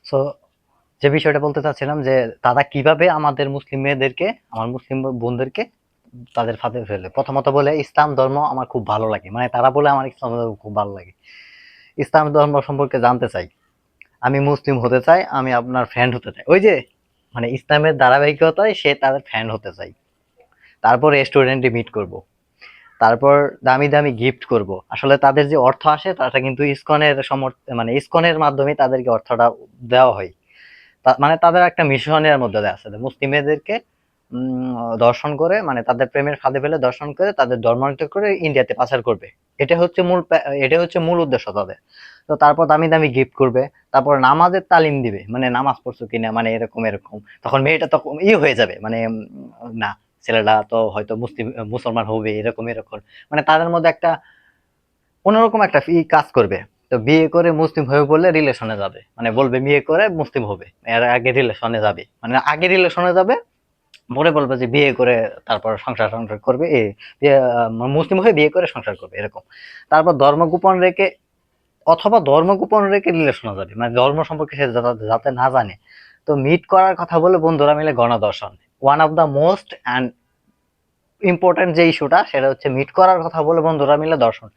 So যে বিষয়টা বলতে চাচ্ছিলাম যে তারা কিভাবে আমাদের মুসলিম মেয়েদেরকে, আমার মুসলিম বোনদেরকে তাদের ফাঁদে ফেলে। প্রথমত বলে ইসলাম ধর্ম আমার খুব ভালো লাগে, মানে তারা বলে আমার ইসলাম ধর্ম খুব ভালো লাগে। ইসলাম ধর্ম সম্পর্কে জানতে চাই, আমি মুসলিম হতে চাই, আমি আপনার ফ্রেন্ড হতে চাই, ওই যে মানে ইসলামের ধারাবাহিকতায় সে তাদের ফ্রেন্ড হতে চাই। তারপর রেস্টুরেন্টে মিট করব, তারপর দামি দামি গিফট করব। আসলে তাদের যে অর্থ আসে তাটা কিন্তু ইসকনের মানে ইসকনের মাধ্যমে তাদেরকে অর্থটা দেওয়া হয়। মানে তাদের একটা মিশনের মধ্যে দেওয়া আছে মুসলিমদেরকে দর্শন করে, মানে তাদের প্রেমের ফাঁদে ফেলে দর্শন করে তাদের ধর্মান্তর করে ইন্ডিয়াতে পাচার করবে। এটা হচ্ছে মূল উদ্দেশ্য তাদের। তো তারপর দামি দামি গিফট করবে, তারপর নামাজের তালিম দিবে, মানে নামাজ পড়ছো কিনা, মানে এরকম এরকম। তখন মেয়েটা তখন হয়ে যাবে, মানে না, ছেলেটা তো হয়তো মুসলমান হবে, এরকম এরকম। মানে তাদের মধ্যে একটা অন্যরকম একটা কাজ করবে। তো বিয়ে করে মুসলিম হয়ে বললে রিলেশনে যাবে, মানে বলবে বিয়ে করে মুসলিম হবে, এর আগে রিলেশনে যাবে, মানে আগে রিলেশনে যাবে, পরে বলবে যে বিয়ে করে তারপর সংসার সংসার করবে, মুসলিম হয়ে বিয়ে করে সংসার করবে এরকম। তারপর ধর্ম গোপন রেখে, অথবা ধর্ম গোপন রেখে রিলেশনে যাবে, মানে ধর্ম সম্পর্কে সে যাতে না জানে। তো মিট করার কথা বলে বন্ধুরা মিলে গণধর্ষণ, one of the most and important যে ইস্যুটা, সেটা হচ্ছে মিট করার কথা বলে বন্ধুরা মিলে দর্শন।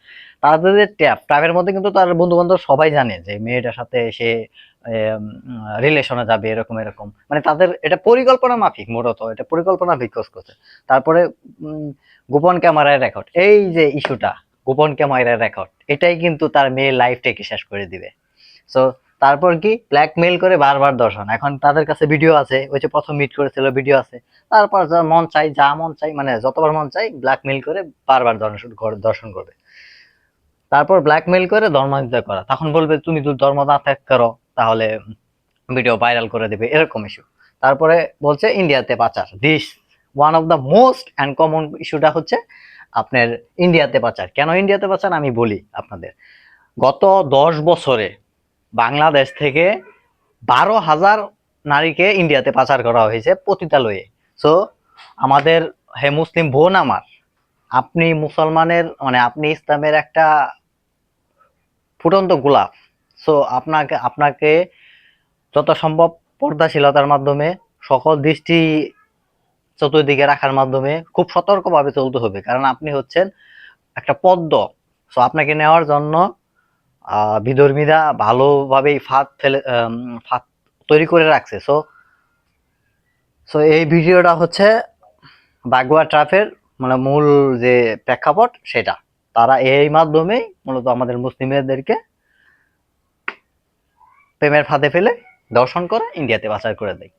তাদের যে ট্যাপের মধ্যে কিন্তু তার বন্ধু বান্ধব সবাই জানে যে মেয়েটার সাথে সে রিলেশনে যাবে, এরকম এরকম। মানে তাদের এটা পরিকল্পনা মাফিক, মূলত এটা পরিকল্পনা বিকজ করছে। তারপরে গোপন ক্যামেরায় রেকর্ড, এই যে ইস্যুটা, গোপন ক্যামেরায় রেকর্ড, এটাই কিন্তু তার মেয়ের লাইফটাকে শেষ করে দিবে। সো তারপর কি ব্ল্যাকমেইল করে বারবার দর্শন। এখন তাদের কাছে ভিডিও আছে, ওই যে প্রথম মিট করেছিল ভিডিও আছে। তারপর যা মন চাই, যা মন চাই, মানে যতবার মন চাই ব্ল্যাকমেইল করে বারবার দর্শন করবে। তারপর ব্ল্যাকমেইল করে ধর্মান্তরিত করা, তখন বলবে তুমি যদি ধর্ম না ত্যাগ করো তাহলে ভিডিও ভাইরাল করে দেবে, এরকম ইস্যু। তারপরে বলছে ইন্ডিয়াতে পাচার, this one of the most and common ইস্যুটা হচ্ছে আপনার ইন্ডিয়াতে পাচার। কেন ইন্ডিয়াতে পাচার আমি বলি আপনাদের। গত 10 বছরে বাংলাদেশ থেকে 12,000 নারীকে ইন্ডিয়াতে পাচার করা হয়েছে পতিতালয়ে। সো আমাদের, হে মুসলিম বোন আমার, আপনি মুসলমানের, মানে আপনি ইসলামের একটা ফুটন্ত গোলাপ। সো আপনাকে আপনাকে যত সম্ভব পর্দাশীলতার মাধ্যমে, সকল দৃষ্টি চতুর্দিকে রাখার মাধ্যমে খুব সতর্কভাবে চলতে হবে, কারণ আপনি হচ্ছেন একটা পদ্ম। সো আপনাকে নেওয়ার জন্য বিধর্মীরা ভালোভাবেই ফাঁদ তৈরি করে রাখছে। সো সো এই ভিডিওটা হচ্ছে বাগুয়া ট্রাফের মানে মূল যে প্রেক্ষাপট সেটা। তারা এই মাধ্যমেই মূলত আমাদের মুসলিমদেরকে প্রেমের ফাঁদে ফেলে দর্শন করে ইন্ডিয়াতে পাচার করে দেয়।